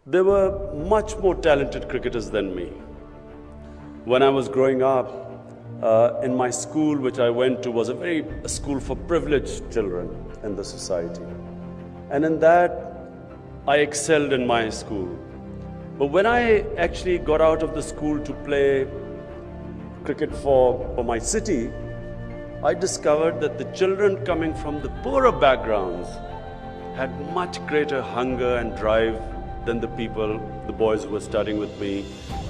There were much more talented cricketers than me. When I was growing up, in my school, which I went to, was a school for privileged children in the society. And in that, I excelled in my school. But when I actually got out of the school to play cricket for my city, I discovered that the children coming from the poorer backgrounds had much greater hunger and drive than the boys who were studying with me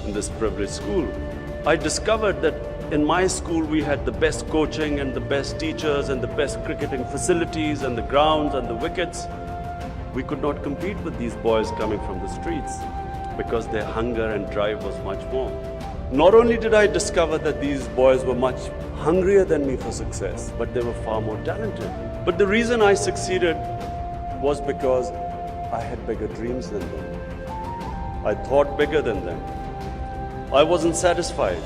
in this privileged school. I discovered that in my school we had the best coaching and the best teachers and the best cricketing facilities and the grounds and the wickets. We could not compete with these boys coming from the streets because their hunger and drive was much more. Not only did I discover that these boys were much hungrier than me for success, but they were far more talented. But the reason I succeeded was because I had bigger dreams than them. I thought bigger than them. I wasn't satisfied.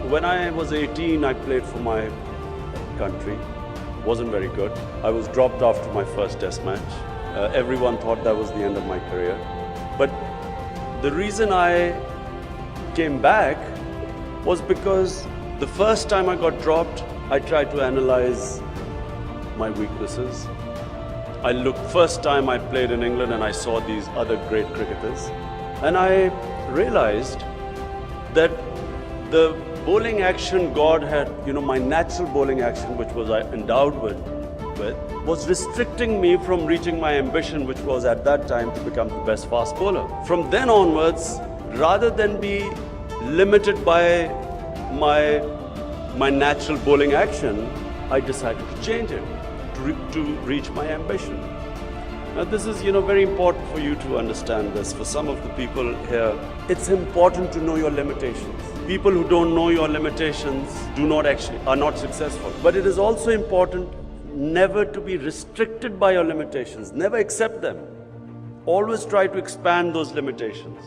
When I was 18, I played for my country. Wasn't very good. I was dropped after my first test match. Everyone thought that was the end of my career. But the reason I came back was because the first time I got dropped, I tried to analyze my weaknesses. First time I played in England and I saw these other great cricketers. And I realized that the bowling action God had, my natural bowling action, which was I endowed with, was restricting me from reaching my ambition, which was at that time to become the best fast bowler. From then onwards, rather than be limited by my natural bowling action, I decided to change it to reach my ambition. Now this is, very important for you to understand this. For some of the people here, it's important to know your limitations. People who don't know your limitations are not successful. But it is also important never to be restricted by your limitations. Never accept them. Always try to expand those limitations.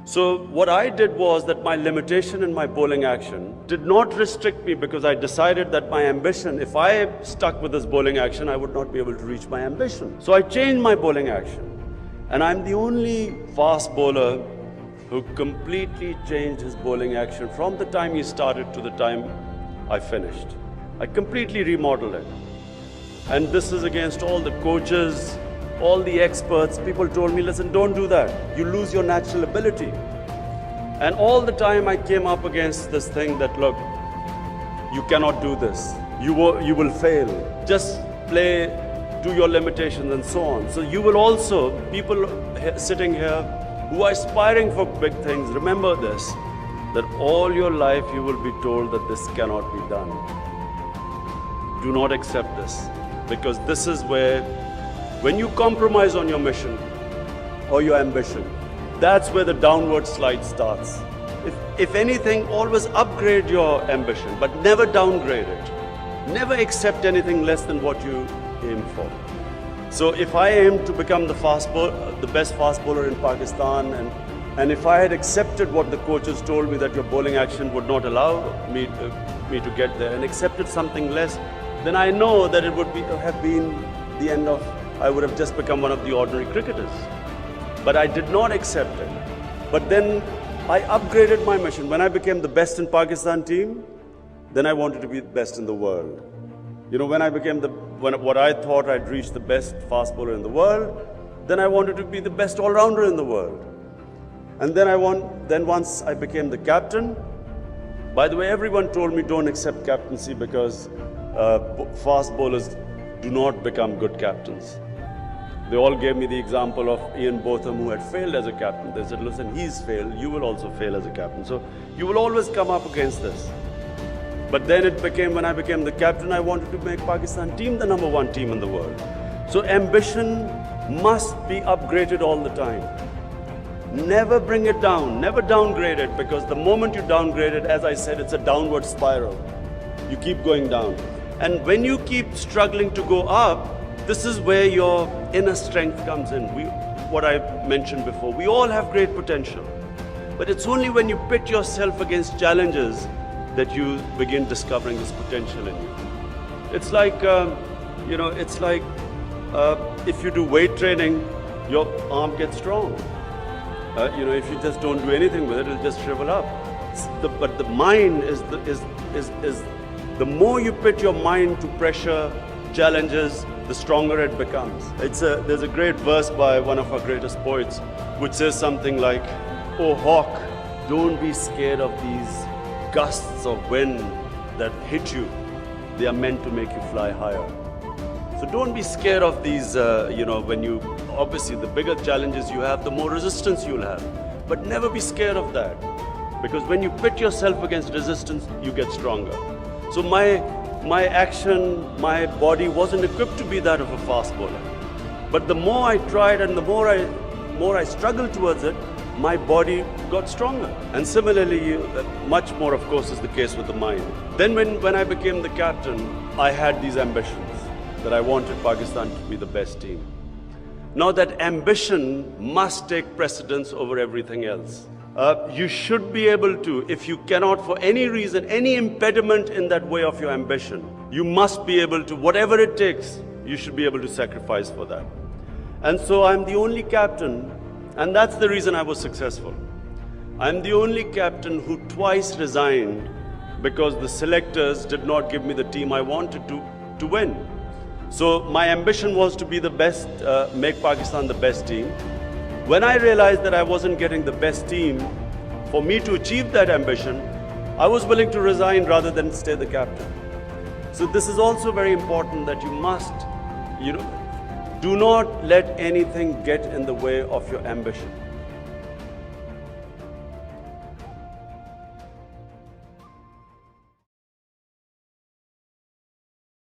So what I did was that my limitation in my bowling action did not restrict me, because I decided that my ambition, if I stuck with this bowling action, I would not be able to reach my ambition. So I changed my bowling action. And I'm the only fast bowler who completely changed his bowling action from the time he started to the time I finished. I completely remodeled it. And this is against all the coaches, all the experts. People told me, listen, don't do that. You lose your natural ability. And all the time I came up against this thing that, look, you cannot do this. You will fail. Just play to your limitations and so on. So you will also, people sitting here who are aspiring for big things, remember this, that all your life you will be told that this cannot be done. Do not accept this, because this is where, when you compromise on your mission or your ambition, that's where the downward slide starts. If anything, always upgrade your ambition, but never downgrade it. Never accept anything less than what you aim for. So if I aim to become the best fast bowler in Pakistan, and if I had accepted what the coaches told me, that your bowling action would not allow me to get there, and accepted something less, then I know that it would have been the end of, I would have just become one of the ordinary cricketers. But I did not accept it. But then I upgraded my mission. When I became the best in Pakistan team, then I wanted to be the best in the world. When I became what I thought I'd reached the best fast bowler in the world, then I wanted to be the best all-rounder in the world. And then once I became the captain, by the way, everyone told me don't accept captaincy because fast bowlers do not become good captains. They all gave me the example of Ian Botham, who had failed as a captain. They said, listen, he's failed, you will also fail as a captain. So you will always come up against this. But then it became, when I became the captain, I wanted to make Pakistan team the #1 team in the world. So ambition must be upgraded all the time. Never bring it down, never downgrade it, because the moment you downgrade it, as I said, it's a downward spiral. You keep going down. And when you keep struggling to go up, this is where your inner strength comes in. What I mentioned before, we all have great potential. But it's only when you pit yourself against challenges that you begin discovering this potential in you. It's like, if you do weight training, your arm gets strong. If you just don't do anything with it, it'll just shrivel up. But the mind is the more you put your mind to pressure, challenges, the stronger it becomes. There's a great verse by one of our greatest poets which says something like, "Oh hawk, don't be scared of these gusts of wind that hit you. They are meant to make you fly higher." So don't be scared of these, obviously the bigger challenges you have, the more resistance you'll have. But never be scared of that. Because when you pit yourself against resistance, you get stronger. So my action, my body wasn't equipped to be that of a fast bowler. But the more I tried and the more I struggled towards it, my body got stronger. And similarly, much more of course is the case with the mind. Then when I became the captain, I had these ambitions that I wanted Pakistan to be the best team. Now that ambition must take precedence over everything else. You should be able to, if you cannot for any reason, any impediment in that way of your ambition, you must be able to, whatever it takes, you should be able to sacrifice for that. And so I'm the only captain, and that's the reason I was successful. I'm the only captain who twice resigned because the selectors did not give me the team I wanted to win. So my ambition was to be the best, make Pakistan the best team. When I realized that I wasn't getting the best team, for me to achieve that ambition, I was willing to resign rather than stay the captain. So this is also very important, that you must, do not let anything get in the way of your ambition.